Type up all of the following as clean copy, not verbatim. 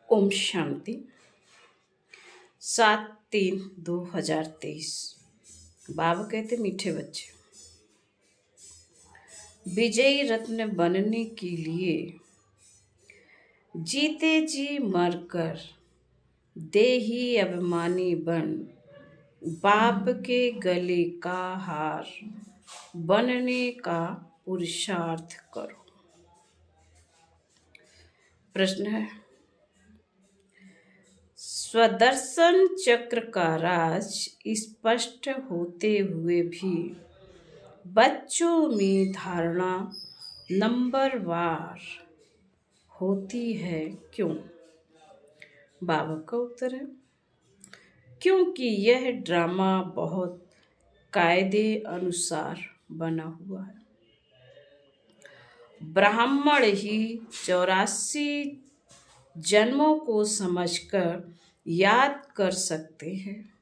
ओम शांति। 7/3/2023। बाबा कहते मीठे बच्चे, विजयी रत्न बनने के लिए जीते जी मरकर दे ही अभिमानी बन, बाप के गले का हार बनने का पुरुषार्थ करो। प्रश्न है, स्वदर्शन चक्र का राज स्पष्ट होते हुए भी बच्चों में धारणा नंबरवार होती है, क्यों? बाबा का उत्तर है, क्योंकि यह ड्रामा बहुत कायदे अनुसार बना हुआ है। ब्राह्मण ही 84 जन्मों को समझकर याद कर सकते हैं,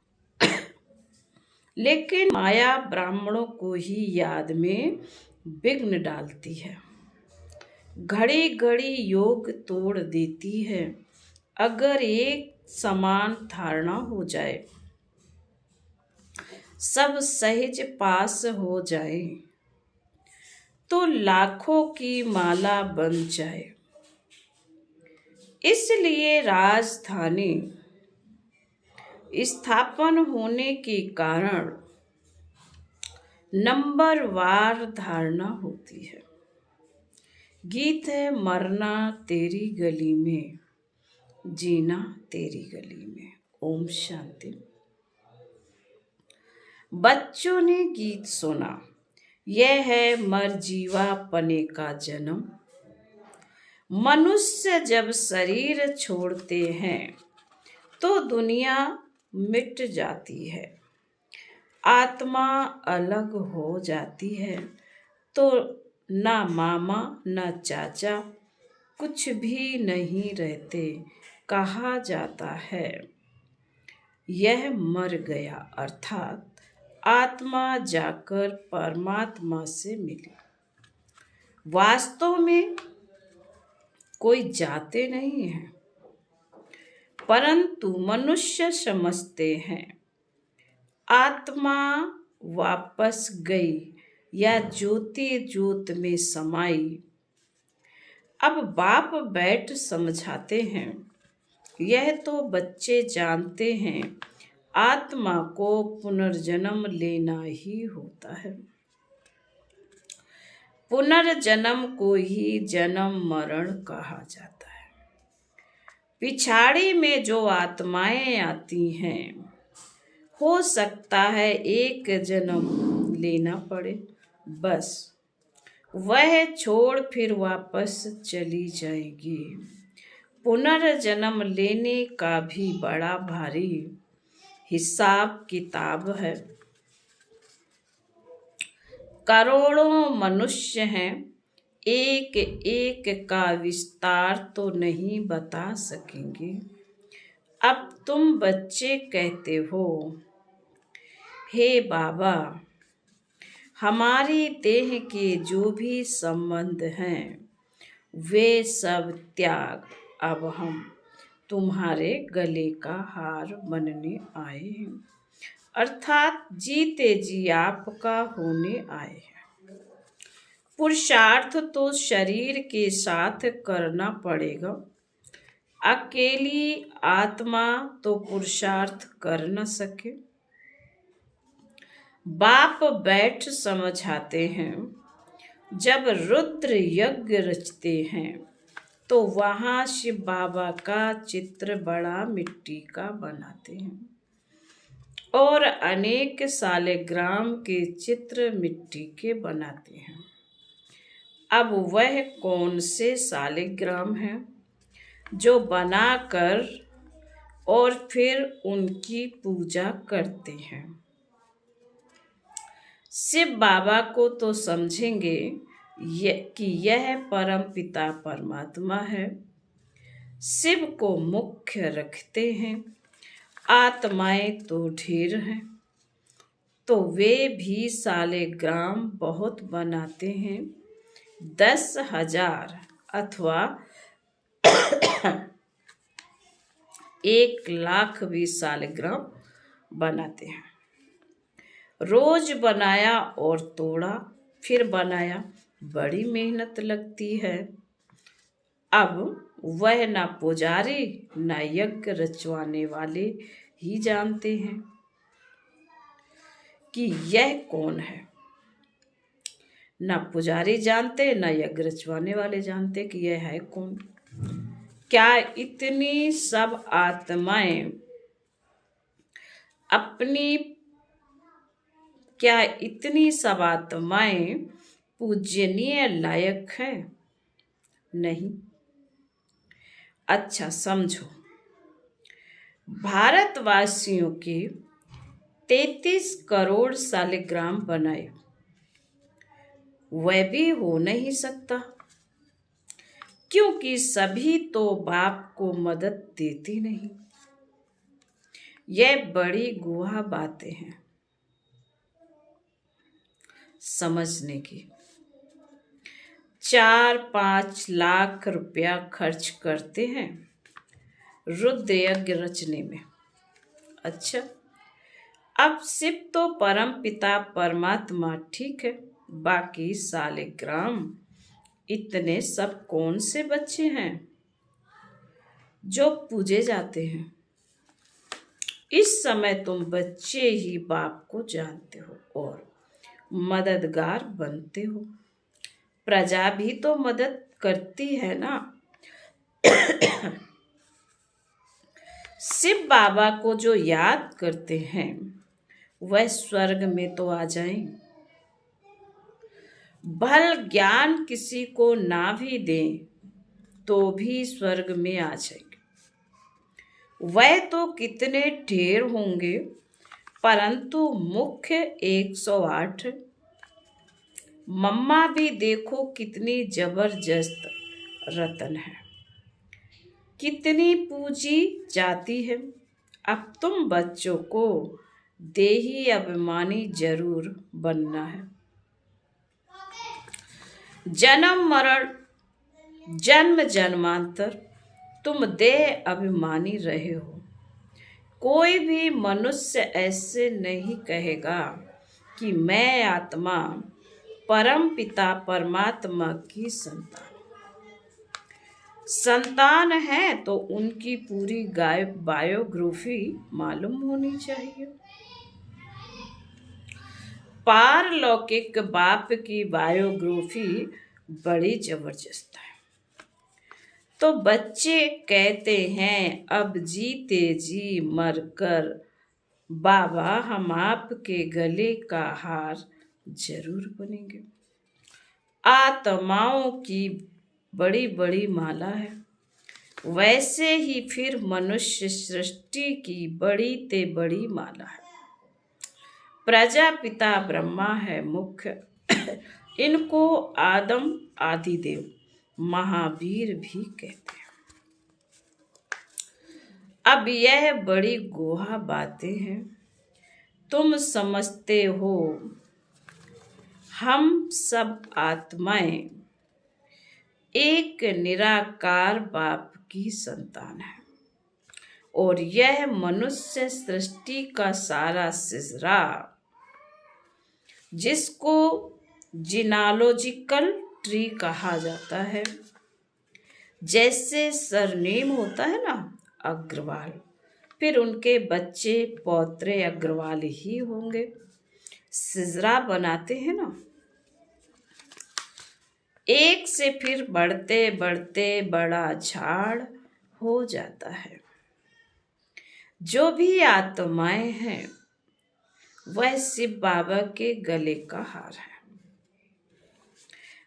लेकिन माया ब्राह्मणों को ही याद में विघ्न डालती है। घड़ी घड़ी योग तोड़ देती है। अगर एक समान धारणा हो जाए, सब सहज पास हो जाए, तो लाखों की माला बन जाए। इसलिए राजधानी स्थापन होने के कारण नंबरवार धारणा होती है। गीत है, मरना तेरी गली में, जीना तेरी गली में। ओम शांति। बच्चों ने गीत सुना, यह है मरजीवा पने का जन्म। मनुष्य जब शरीर छोड़ते हैं तो दुनिया मिट जाती है, आत्मा अलग हो जाती है, तो ना मामा ना चाचा कुछ भी नहीं रहते। कहा जाता है यह मर गया, अर्थात आत्मा जाकर परमात्मा से मिली। वास्तव में कोई जाते नहीं हैं, परंतु मनुष्य समझते हैं आत्मा वापस गई या ज्योति ज्योत में समाई। अब बाप बैठ समझाते हैं, यह तो बच्चे जानते हैं आत्मा को पुनर्जन्म लेना ही होता है। पुनर्जन्म को ही जन्म मरण कहा जाता है। पिछाड़ी में जो आत्माएं आती हैं, हो सकता है एक जन्म लेना पड़े, बस वह छोड़ फिर वापस चली जाएगी। पुनर्जन्म लेने का भी बड़ा भारी हिसाब किताब है। करोड़ों मनुष्य हैं, एक एक का विस्तार तो नहीं बता सकेंगे। अब तुम बच्चे कहते हो, हे बाबा, हमारी देह के जो भी संबंध हैं वे सब त्याग, अब हम तुम्हारे गले का हार बनने आए हैं, अर्थात जीते जी आपका होने आए हैं। पुरुषार्थ तो शरीर के साथ करना पड़ेगा। अकेली आत्मा तो पुरुषार्थ कर न सके। बाप बैठ समझाते हैं, जब रुद्र यज्ञ रचते हैं तो वहाँ शिव बाबा का चित्र बड़ा मिट्टी का बनाते हैं और अनेक सालिग्राम के चित्र मिट्टी के बनाते हैं। अब वह कौन से सालिग्राम हैं जो बनाकर और फिर उनकी पूजा करते हैं? शिव बाबा को तो समझेंगे कि यह परम पिता परमात्मा है। शिव को मुख्य रखते हैं। आत्माएं तो ढेर हैं, तो वे भी सालिग्राम बहुत बनाते हैं। 10,000 अथवा 1,00,000 भी सालिग्राम बनाते हैं। रोज बनाया और तोड़ा, फिर बनाया, बड़ी मेहनत लगती है। अब वह ना पुजारी ना यज्ञ रचवाने वाले ही जानते हैं कि यह कौन है। ना पुजारी जानते ना यज्ञ रचवाने वाले जानते कि यह है कौन। क्या इतनी सब आत्माएं अपनी क्या इतनी सब आत्माएं पूजनीय लायक हैं? नहीं। अच्छा समझो, भारतवासियों के 33 करोड़ सालिग्राम बनाए, वह भी हो नहीं सकता, क्योंकि सभी तो बाप को मदद देती नहीं। यह बड़ी गुहा बातें हैं समझने की। 4-5 लाख रुपया खर्च करते हैं रुद्र यज्ञ रचने में। अच्छा, अब शिव तो परम पिता परमात्मा ठीक है, बाकी सालिग्राम इतने सब कौन से बच्चे हैं जो पूजे जाते हैं? इस समय तुम बच्चे ही बाप को जानते हो और मददगार बनते हो। प्रजा भी तो मदद करती है ना। शिव बाबा को जो याद करते हैं वह स्वर्ग में तो आ जाएं। भल ज्ञान किसी को ना भी दें तो भी स्वर्ग में आ जाएंगे। वह तो कितने ढेर होंगे, परंतु मुख्य 108। मम्मा भी देखो कितनी जबरदस्त रतन है, कितनी पूजी जाती है। अब तुम बच्चों को देही अभिमानी जरूर बनना है। जन्म मरण जन्म जन्मांतर तुम देह अभिमानी रहे हो। कोई भी मनुष्य ऐसे नहीं कहेगा कि मैं आत्मा परम पिता परमात्मा की संतान है, तो उनकी पूरी बायोग्राफी मालूम होनी चाहिए। पारलौकिक बाप की बायोग्राफी बड़ी जबरदस्त है। तो बच्चे कहते हैं अब जीते जी मरकर बाबा हम आपके गले का हार जरूर बनेंगे। आत्माओं की बड़ी बड़ी माला है, वैसे ही फिर मनुष्य सृष्टि की बड़ी ते बड़ी माला है। प्रजापिता ब्रह्मा है मुख्य। इनको आदम आदिदेव महावीर भी कहते हैं। अब यह बड़ी गुहा बातें हैं। तुम समझते हो हम सब आत्माएं एक निराकार बाप की संतान है और यह मनुष्य सृष्टि का सारा सिलसिला, जिसको जिनालॉजिकल ट्री कहा जाता है, जैसे सरनेम होता है ना अग्रवाल, फिर उनके बच्चे पौत्रे अग्रवाल ही होंगे। सिलसिला बनाते हैं ना, एक से फिर बढ़ते बढ़ते बड़ा झाड़ हो जाता है। जो भी आत्माएं हैं वह शिव बाबा के गले का हार है।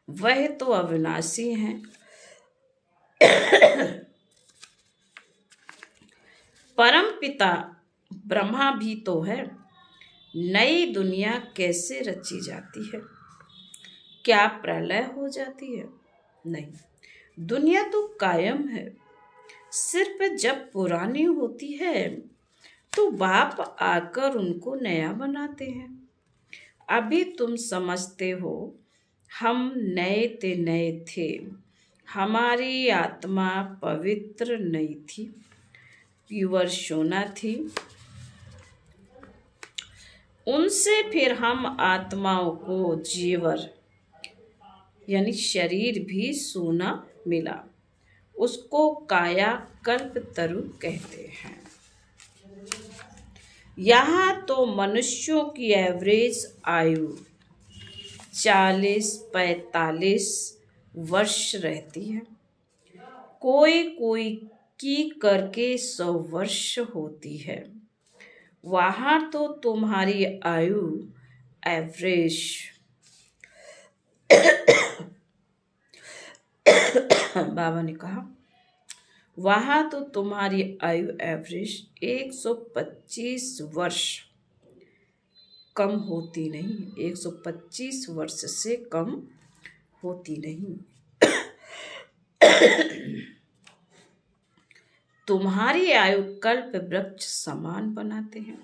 वह तो अविनाशी हैं। परम पिता ब्रह्मा भी तो है। नई दुनिया कैसे रची जाती है? क्या प्रलय हो जाती है? नहीं, दुनिया तो कायम है। सिर्फ जब पुरानी होती है तो बाप आकर उनको नया बनाते हैं। अभी तुम समझते हो हम नए थे, हमारी आत्मा पवित्र नहीं थी, प्योर सोना थी। उनसे फिर हम आत्माओं को जेवर यानी शरीर भी सोना मिला। उसको काया कल्प तरु कहते हैं। यहाँ तो मनुष्यों की एवरेज आयु 40-45 वर्ष रहती है। कोई कोई की करके 100 वर्ष होती है। वहाँ तो तुम्हारी आयु एवरेज बाबा ने कहा, वहाँ तो तुम्हारी आयु एवरेज 125 वर्ष कम होती नहीं, 125 वर्ष से कम होती नहीं। तुम्हारी आयु कल्प वृक्ष समान बनाते हैं,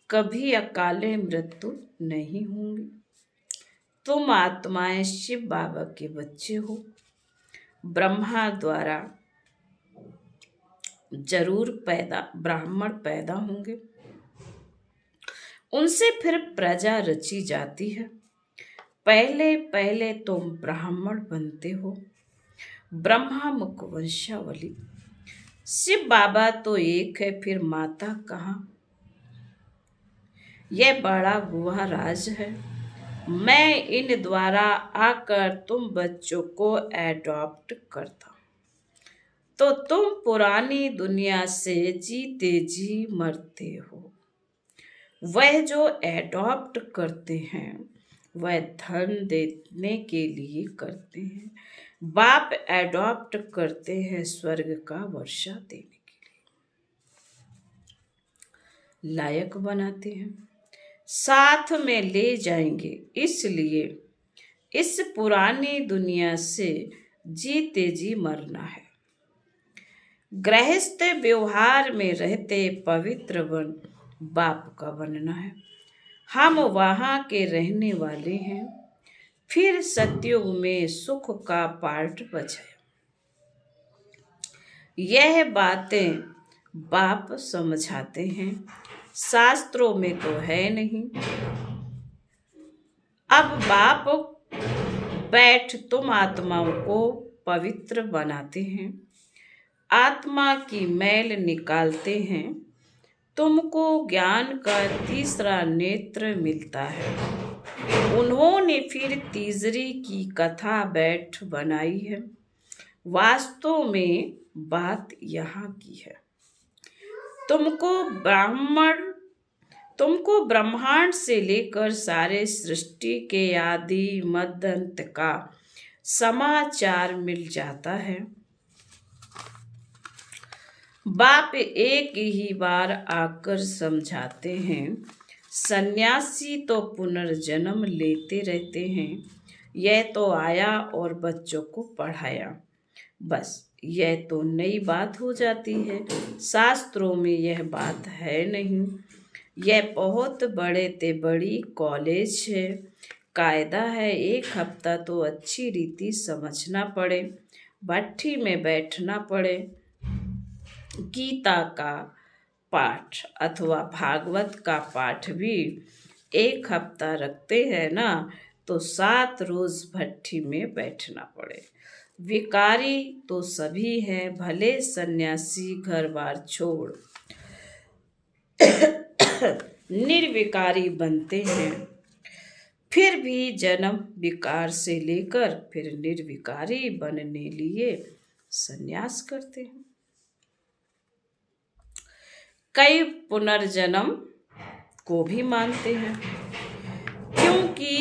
कभी अकाले मृत्यु नहीं होंगी। तुम आत्माएं शिव बाबा के बच्चे हो। ब्रह्मा द्वारा जरूर ब्राह्मण पैदा होंगे, उनसे फिर प्रजा रची जाती है। पहले पहले तुम ब्राह्मण बनते हो। ब्रह्मा मुख वंशावली। शिव बाबा तो एक है, फिर माता कहाँ। यह बड़ा गुहा राज है। मैं इन द्वारा आकर तुम बच्चों को एडॉप्ट करता, तो तुम पुरानी दुनिया से जीते जी मरते हो। वह जो एडॉप्ट करते हैं वह धन देने के लिए करते हैं। बाप एडॉप्ट करते हैं स्वर्ग का वर्षा देने के लिए, लायक बनाते हैं, साथ में ले जाएंगे। इसलिए इस पुरानी दुनिया से जीते जी मरना है। गृहस्थ व्यवहार में रहते पवित्र वन बाप का बनना है। हम वहाँ के रहने वाले हैं। फिर सतयुग में सुख का पार्ट बचा। यह बातें बाप समझाते हैं, शास्त्रों में तो है नहीं। अब बाप बैठ तुम आत्माओं को पवित्र बनाते हैं, आत्मा की मैल निकालते हैं। तुमको ज्ञान का तीसरा नेत्र मिलता है। उन्होंने फिर तीसरी की कथा बैठ बनाई है। वास्तव में बात यहाँ की है। तुमको ब्रह्मांड से लेकर सारे सृष्टि के आदि मध्य अंत का समाचार मिल जाता है। बाप एक ही बार आकर समझाते हैं। सन्यासी तो पुनर्जन्म लेते रहते हैं। यह तो आया और बच्चों को पढ़ाया, बस यह तो नई बात हो जाती है। शास्त्रों में यह बात है नहीं। यह बहुत बड़े ते बड़ी कॉलेज है। कायदा है, 1 हफ्ता तो अच्छी रीति समझना पड़े, भट्ठी में बैठना पड़े। गीता का पाठ अथवा भागवत का पाठ भी 1 हफ्ता रखते हैं ना, तो 7 रोज भट्ठी में बैठना पड़े। विकारी तो सभी हैं, भले सन्यासी घर बार छोड़ निर्विकारी बनते हैं। फिर भी जन्म विकार से लेकर फिर निर्विकारी बनने लिए संन्यास करते हैं। कई पुनर्जन्म को भी मानते हैं, क्योंकि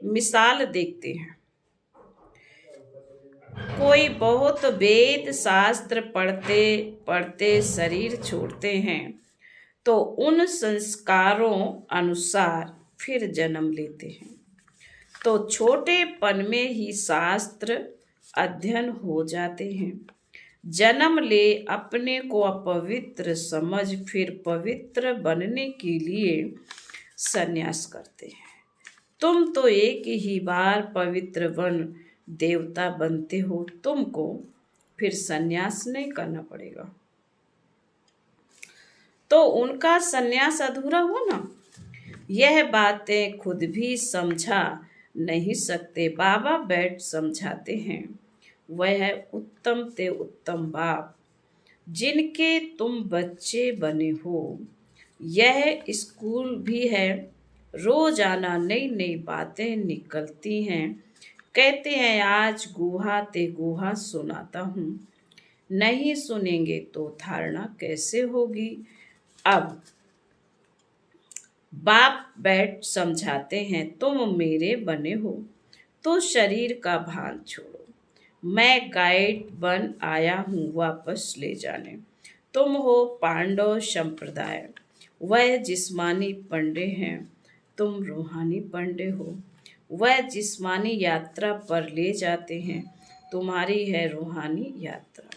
मिसाल देखते हैं। कोई बहुत वेद शास्त्र पढ़ते पढ़ते शरीर छोड़ते हैं, तो उन संस्कारों अनुसार फिर जन्म लेते हैं। तो छोटेपन में ही शास्त्र अध्ययन हो जाते हैं। जन्म ले अपने को अपवित्र समझ फिर पवित्र बनने के लिए संन्यास करते हैं। तुम तो एक ही बार पवित्र बन देवता बनते हो। तुमको फिर संन्यास नहीं करना पड़ेगा। तो उनका संन्यास अधूरा हुआ ना। यह बातें खुद भी समझा नहीं सकते, बाबा बैठ समझाते हैं। वह उत्तम ते उत्तम बाप जिनके तुम बच्चे बने हो। यह स्कूल भी है, रोजाना नई नई बातें निकलती हैं। कहते हैं आज गुहा ते गुहा सुनाता हूँ, नहीं सुनेंगे तो धारणा कैसे होगी। अब बाप बैठ समझाते हैं, तुम मेरे बने हो तो शरीर का भान छोड़ो। मैं गाइड बन आया हूँ वापस ले जाने। तुम हो पांडव संप्रदाय, वह जिस्मानी पंडे हैं, तुम रूहानी पंडे हो। वह जिस्मानी यात्रा पर ले जाते हैं, तुम्हारी है रूहानी यात्रा।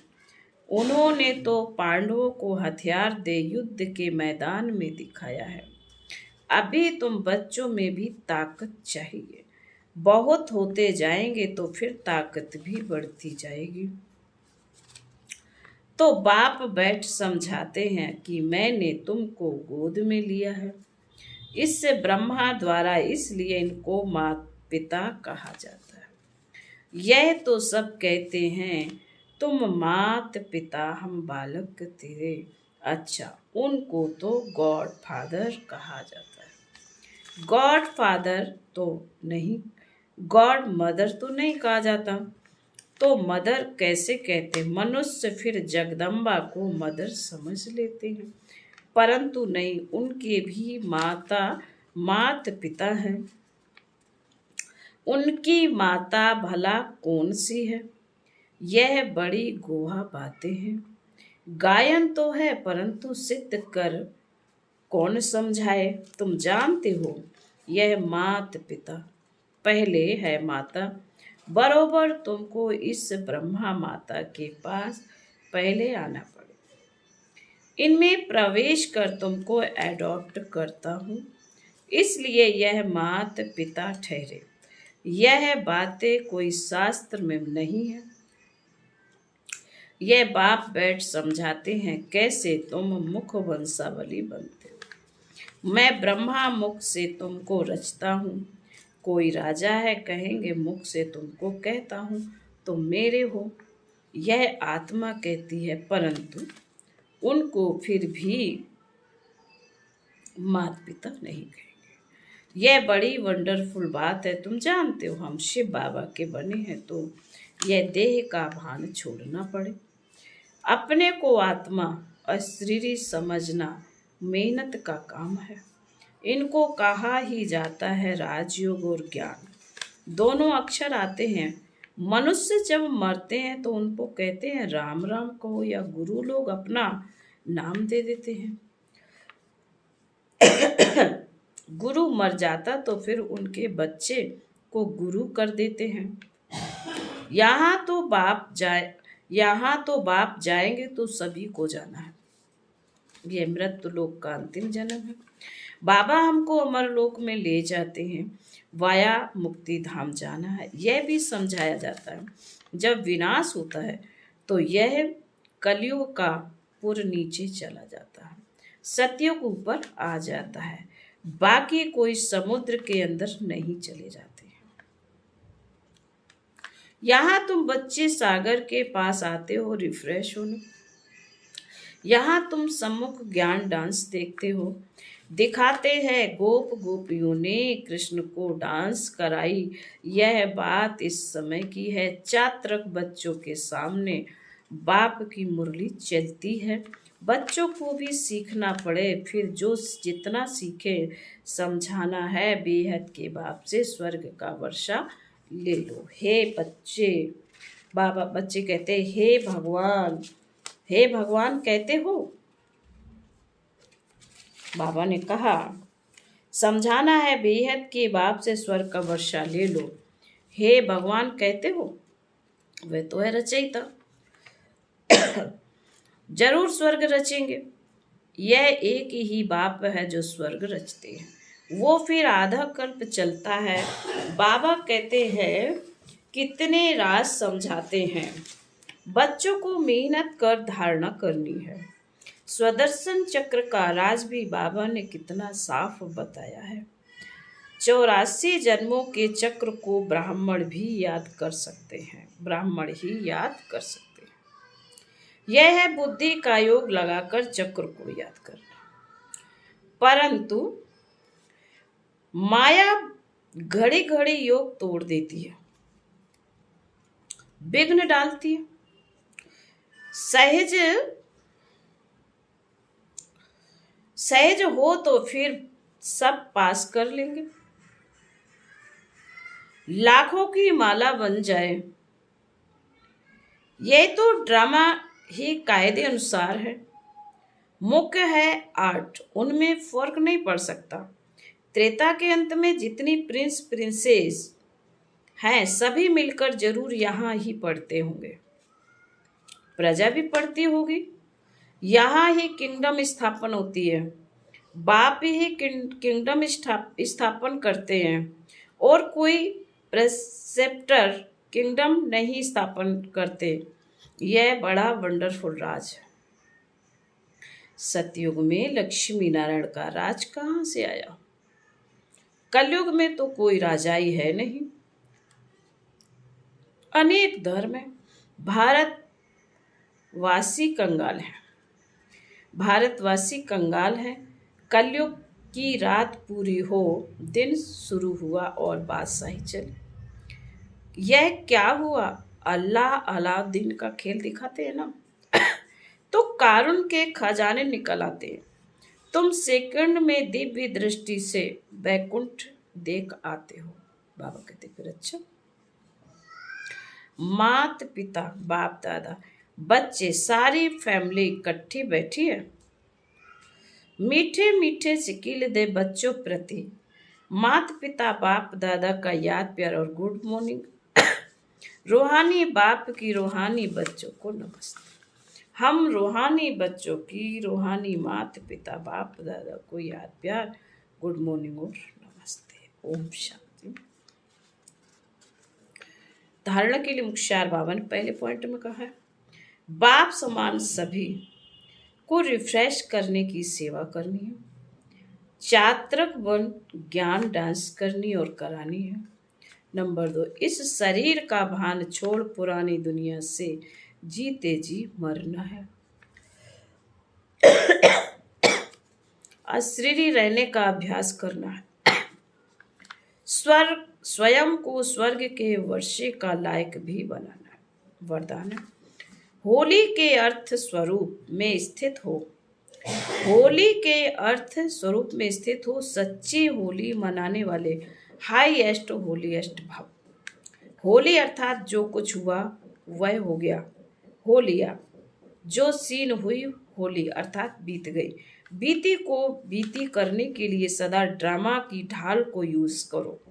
उन्होंने तो पांडवों को हथियार दे युद्ध के मैदान में दिखाया है। अभी तुम बच्चों में भी ताकत चाहिए। बहुत होते जाएंगे तो फिर ताकत भी बढ़ती जाएगी। तो बाप बैठ समझाते हैं कि मैंने तुमको गोद में लिया है। इससे ब्रह्मा द्वारा, इसलिए इनको माता पिता कहा जाता है। यह तो सब कहते हैं तुम मात पिता हम बालक तेरे। अच्छा, उनको तो गॉड फादर कहा जाता है। गॉड फादर तो नहीं, गॉड मदर तो नहीं कहा जाता। तो मदर कैसे कहते? मनुष्य फिर जगदम्बा को मदर समझ लेते हैं, परंतु नहीं, उनके भी मात पिता हैं। उनकी माता भला कौन सी है? यह बड़ी गोहा बातें हैं। गायन तो है परंतु सिद्ध कर कौन समझाए? तुम जानते हो यह मात पिता पहले है माता। बरोबर तुमको इस ब्रह्मा माता के पास पहले आना पड़े। इनमें प्रवेश कर तुमको एडॉप्ट करता हूँ, इसलिए यह मात पिता ठहरे। यह बातें कोई शास्त्र में नहीं है। यह बाप बैठ समझाते हैं कैसे तुम मुख वंशावली बनते हो। मैं ब्रह्मा मुख से तुमको रचता हूँ। कोई राजा है, कहेंगे मुख से तुमको कहता हूँ, तुम मेरे हो। यह आत्मा कहती है, परंतु उनको फिर भी माता पिता नहीं कहेंगे। यह बड़ी वंडरफुल बात है। तुम जानते हो हम शिव बाबा के बने हैं, तो यह देह का भान छोड़ना पड़े। अपने को आत्मा अशरीरी समझना मेहनत का काम है। इनको कहा ही जाता है राजयोग और ज्ञान। दोनों अक्षर आते हैं। मनुष्य जब मरते हैं तो उनको कहते हैं राम राम कहो, या गुरु लोग अपना नाम दे देते हैं। गुरु मर जाता तो फिर उनके बच्चे को गुरु कर देते हैं। यहाँ तो बाप जाएंगे तो सभी को जाना है। यह मृत्यु लोक का अंतिम जन्म है। बाबा हमको अमर लोक में ले जाते हैं, वाया मुक्ति धाम जाना है। यह भी समझाया जाता है जब विनाश होता है तो यह कलयुग का पुर नीचे चला जाता है, सतयुग ऊपर आ जाता है। बाकी कोई समुद्र के अंदर नहीं चले जाते। यहाँ तुम बच्चे सागर के पास आते हो रिफ्रेश होने। यहाँ तुम सम्मुख ज्ञान डांस देखते हो। दिखाते हैं गोप गोपियों ने कृष्ण को डांस कराई। यह बात इस समय की है। चात्रक बच्चों के सामने बाप की मुरली चलती है। बच्चों को भी सीखना पड़े, फिर जो जितना सीखे समझाना है। बेहद के बाप से स्वर्ग का वर्षा ले लो। हे बच्चे, बाबा बच्चे कहते हे भगवान, हे भगवान कहते हो। बाबा ने कहा समझाना है, बेहद के बाप से स्वर्ग का वर्षा ले लो। हे भगवान कहते हो, वे तो है रचयिता, जरूर स्वर्ग रचेंगे। यह एक ही बाप है जो स्वर्ग रचते हैं। वो फिर आधा कल्प चलता है। बाबा कहते हैं कितने राज समझाते हैं, बच्चों को मेहनत कर धारणा करनी है। स्वदर्शन चक्र का राज भी बाबा ने कितना साफ बताया है। 84 जन्मों के चक्र को ब्राह्मण भी याद कर सकते हैं, ब्राह्मण ही याद कर सकते हैं। यह है बुद्धि का योग लगाकर चक्र को याद करना। परंतु माया घड़ी घड़ी योग तोड़ देती है, विघ्न डालती है। सहज सहज हो तो फिर सब पास कर लेंगे, लाखों की माला बन जाए। ये तो ड्रामा ही कायदे अनुसार है। मुख्य है आर्ट, उनमें फर्क नहीं पड़ सकता। त्रेता के अंत में जितनी प्रिंस प्रिंसेस हैं सभी मिलकर जरूर यहाँ ही पढ़ते होंगे, प्रजा भी पढ़ती होगी। यहाँ ही किंगडम स्थापन होती है, बाप ही किंगडम स्थापन करते हैं और कोई प्रेसेप्टर किंगडम नहीं स्थापन करते। यह बड़ा वंडरफुल राज है। सतयुग में लक्ष्मी नारायण का राज कहाँ से आया? कलयुग में तो कोई राजा ही है नहीं। अनेक धर्म है, भारतवासी कंगाल है, भारतवासी कंगाल है। कलयुग की रात पूरी हो, दिन शुरू हुआ और बादशाही चली। यह क्या हुआ? अल्लाह अलाउद्दीन का खेल दिखाते हैं ना, तो कारून के खजाने निकल आते हैं। तुम सेकंड में दिव्य दृष्टि से वैकुंठ देख आते हो। बाबा कहते फिर अच्छा। माता पिता, बाप दादा, बच्चे, सारी फैमिली इकट्ठी बैठी है। मीठे मीठे सिकिल दे बच्चों प्रति माता पिता बाप दादा का याद प्यार और गुड मॉर्निंग। रूहानी बाप की रूहानी बच्चों को नमस्ते। हम रूहानी बच्चों की रूहानी माता पिता बाप दादा को याद प्यार, गुड मॉर्निंग और नमस्ते। ओम शांति। धारणा के लिए मुख्य बाबा ने पहले पॉइंट में कहा है, बाप समान सभी को रिफ्रेश करने की सेवा करनी है। चात्रक वन ज्ञान डांस करनी और करानी है। नंबर 2, इस शरीर का भान छोड़ पुरानी दुनिया से जीते जी मरना है। अशरीरी रहने का अभ्यास करना है। स्वयं को स्वर्ग के वर्षे का लायक भी बनाना है। वरदान है, होली के अर्थ स्वरूप में स्थित हो। होली के अर्थ स्वरूप में स्थित हो। सच्ची होली मनाने वाले हाईएस्ट होलीएस्ट भाव। होली अर्थात जो कुछ हुआ वह हो गया, हो लिया। जो सीन हुई होली अर्थात बीत गई। बीती को बीती करने के लिए सदा ड्रामा की ढाल को यूज करो।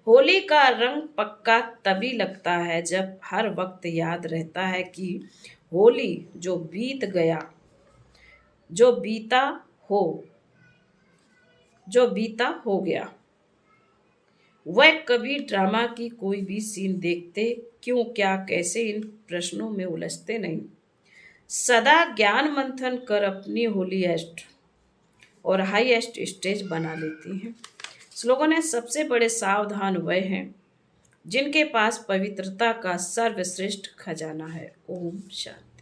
होली का रंग पक्का तभी लगता है जब हर वक्त याद रहता है कि होली जो बीत गया, जो बीता हो गया। वह कभी ड्रामा की कोई भी सीन देखते क्यों, क्या, कैसे, इन प्रश्नों में उलझते नहीं। सदा ज्ञान मंथन कर अपनी होलीएस्ट और हाईएस्ट स्टेज बना लेती हैं। स्लोगन है, सबसे बड़े सावधान वह हैं जिनके पास पवित्रता का सर्वश्रेष्ठ खजाना है। ओम शांति।